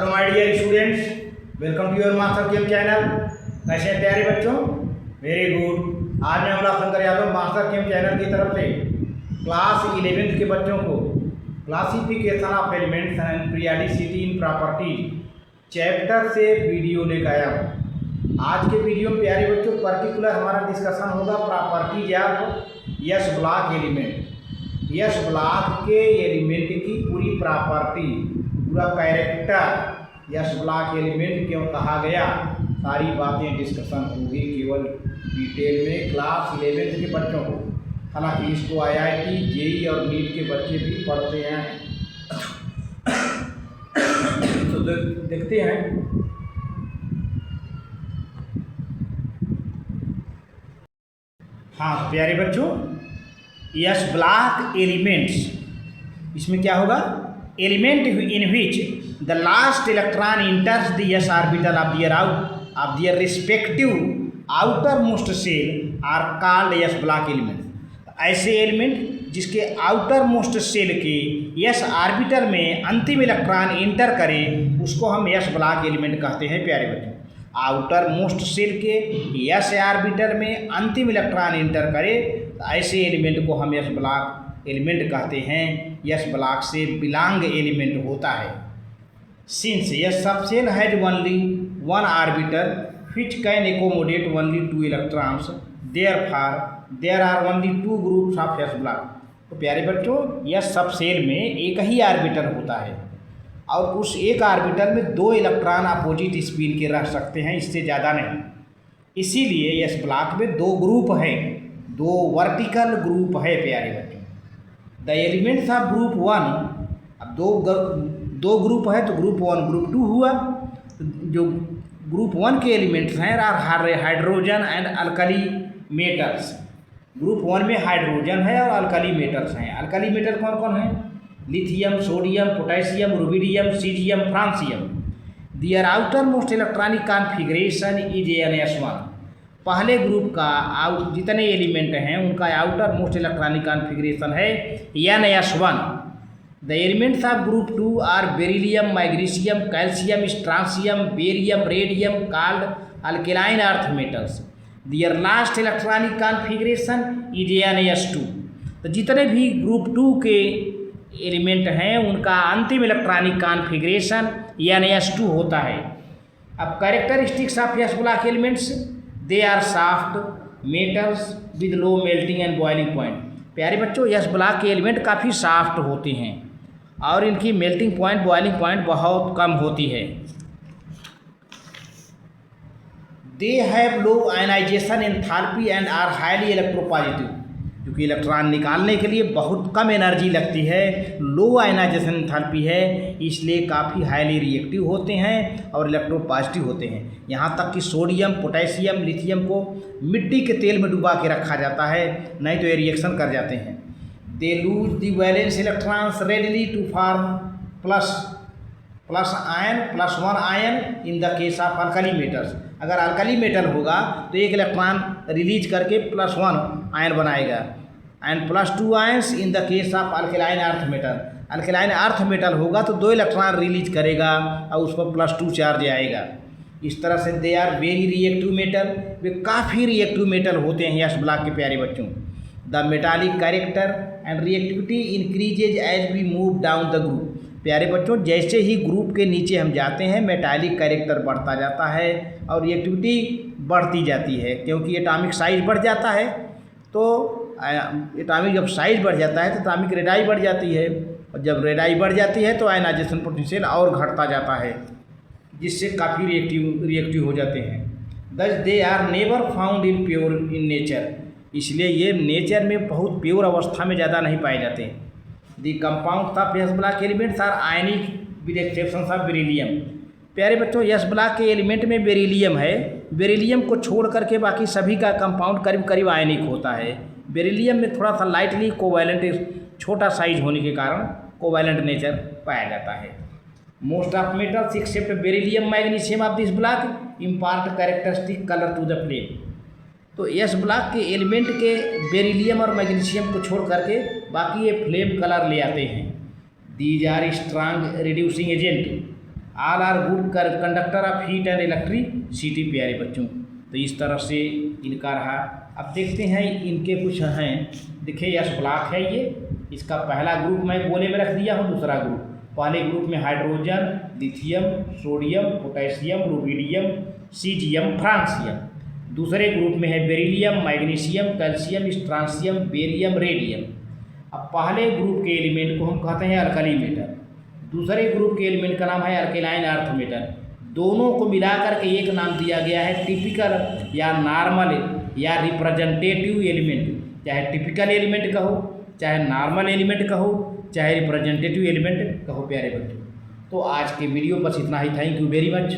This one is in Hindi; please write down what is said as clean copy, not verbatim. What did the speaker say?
Hello my dear students, welcome to your master chem channel. कैसे हैं प्यारे बच्चों? Very good. आज मैं Amlashankar Yadav master chem channel की तरफ से क्लास 11th के बच्चों को classification of elements and periodicity in properties chapter से वीडियो लेकर आया हूँ। आज के वीडियो में प्यारे बच्चों पर्टिकुलर हमारा डिस्कशन होगा properties of s block element. S block के एलिमेंट की पूरी प्रॉपर्टी, पूरा कैरेक्टर, एस ब्लॉक एलिमेंट क्यों कहा गया, सारी बातें डिस्कशन होगी केवल डिटेल में क्लास 11th के बच्चों को। हालांकि इसको IIT, JEE और नीट के बच्चे भी पढ़ते हैं। तो देखते हैं। हाँ प्यारे बच्चों, एस ब्लॉक एलिमेंट्स, इसमें क्या होगा? Element in which the last electron enters the s orbital of their respective outer most shell are called s block element. ऐसे एलिमेंट जिसके आउटर मोस्ट सेल के एस ऑर्बिटल में अंतिम इलेक्ट्रॉन इंटर करे उसको हम एस ब्लॉक एलिमेंट कहते हैं प्यारे बच्चों। आउटर मोस्ट सेल के एस ऑर्बिटल में अंतिम इलेक्ट्रॉन इंटर करे तो ऐसे एलिमेंट को हम एस ब्लॉक एलिमेंट कहते हैं। एस ब्लॉक से बिलोंग एलिमेंट होता है। Since S subshell has only one orbital which can accommodate only two electrons, therefore there are only two groups of s block। तो प्यारे बच्चों, यह सब सेल में एक ही ऑर्बिटल होता है और उस एक ऑर्बिटल में दो इलेक्ट्रॉन अपोजिट स्पिन के रह सकते हैं, इससे ज़्यादा नहीं। इसीलिए एस ब्लॉक में दो ग्रुप है, दो वर्टिकल ग्रुप है प्यारे बच्चों। The elements of group one, अब दो ग्रुप है तो ग्रुप वन ग्रुप टू हुआ। जो ग्रुप वन के एलिमेंट्स हैं hydrogen and alkali metals. Group one में हाइड्रोजन है और अल्कली मेटल्स हैं। अल्कली मेटल कौन कौन है? Lithium, sodium, potassium, rubidium, caesium, francium. Their outer most electronic configuration is NS1। पहले ग्रुप का जितने एलिमेंट हैं उनका आउटर मोस्ट इलेक्ट्रॉनिक कॉन्फिगरेशन है NS1। The elements of group two are beryllium, magnesium, calcium, strontium, barium, radium called alkaline earth metals. Their last electronic configuration is NS2। तो जितने भी ग्रुप टू के एलिमेंट हैं उनका अंतिम इलेक्ट्रॉनिक कॉन्फिगरेशन NS2 होता है। अब characteristics of s block elements, they are soft metals with low melting and boiling point. प्यारे बच्चों, एस ब्लॉक के एलिमेंट काफ़ी सॉफ्ट होते हैं और इनकी मेल्टिंग पॉइंट, बॉइलिंग पॉइंट बहुत कम होती है। They have low ionisation enthalpy and are highly electropositive. क्योंकि इलेक्ट्रॉन निकालने के लिए बहुत कम एनर्जी लगती है, लो आयनाइजेशन एंथैल्पी है, इसलिए काफ़ी हाईली रिएक्टिव होते हैं और इलेक्ट्रोपॉजिटिव होते हैं। यहाँ तक कि सोडियम, पोटेशियम, लिथियम को मिट्टी के तेल में डुबा के रखा जाता है, नहीं तो ये रिएक्शन कर जाते हैं। They lose the valence electrons readily to form plus ion plus one ion in the case of alkali metals. अगर अल्कली मेटल होगा तो एक इलेक्ट्रॉन रिलीज करके प्लस वन आयन बनाएगा, and plus two ions in the case of alkaline earth metal. Alkaline earth metal होगा तो दो इलेक्ट्रॉन रिलीज करेगा और उस पर प्लस टू चार्ज आएगा। इस तरह से they are very reactive metal, वे काफ़ी रिएक्टिव मेटल होते हैं एस ब्लॉक के प्यारे बच्चों। The metallic character and reactivity increases as we move down the group. प्यारे बच्चों, जैसे ही ग्रुप के नीचे हम जाते हैं मेटालिक कैरेक्टर बढ़ता जाता है और रिएक्टिविटी बढ़ती जाती है, क्योंकि एटॉमिक साइज बढ़ जाता है। तो एटॉमिक जब साइज बढ़ जाता है तो एटॉमिक रेडाई बढ़ जाती है, और जब रेडाई बढ़ जाती है तो आयनाइजेशन पोटेंशियल और घटता जाता है, जिससे काफ़ी रिएक्टिव हो जाते हैं। Thus they are never found in pure in nature. इसलिए ये नेचर में बहुत प्योर अवस्था में ज़्यादा नहीं पाए जाते। The compound of s block elements are ionic with exception of beryllium. प्यारे बच्चों, एस ब्लॉक के एलिमेंट में बेरिलियम है, बेरिलियम को छोड़ करके बाकी सभी का कंपाउंड करीब करीब आयनिक होता है। बेरिलियम में थोड़ा सा लाइटली कोवैलेंट, छोटा साइज होने के कारण कोवैलेंट नेचर पाया जाता है। Most of metals except beryllium, magnesium of this block impart characteristic colour to the flame. तो एस ब्लॉक के एलिमेंट के बेरिलियम और मैग्नीशियम को छोड़ करके बाकी ये फ्लेम कलर ले आते हैं। These are strong reducing agent. All are good conductor of heat and electricity प्यारे बच्चों। तो इस तरह से इनका रहा। अब देखते हैं इनके कुछ हैं। देखिए यस ब्लॉक है ये, इसका पहला ग्रुप मैं गोले में रख दिया हूँ। दूसरा ग्रुप, पहले ग्रुप में hydrogen, lithium, sodium, potassium, rubidium, caesium, francium. दूसरे ग्रुप में है beryllium, magnesium, calcium, strontium, barium, radium. अब पहले ग्रुप के एलिमेंट को हम कहते हैं अल्कली मेटल, दूसरे ग्रुप के एलिमेंट का नाम है अल्केलाइन अर्थ मेटल। दोनों को मिलाकर के एक नाम दिया गया है टिपिकल या नॉर्मल या रिप्रेजेंटेटिव एलिमेंट। चाहे टिपिकल एलिमेंट कहो, चाहे नॉर्मल एलिमेंट कहो, चाहे रिप्रेजेंटेटिव एलिमेंट कहो प्यारे बच्चों। तो आज के वीडियो बस इतना ही। Thank you very much.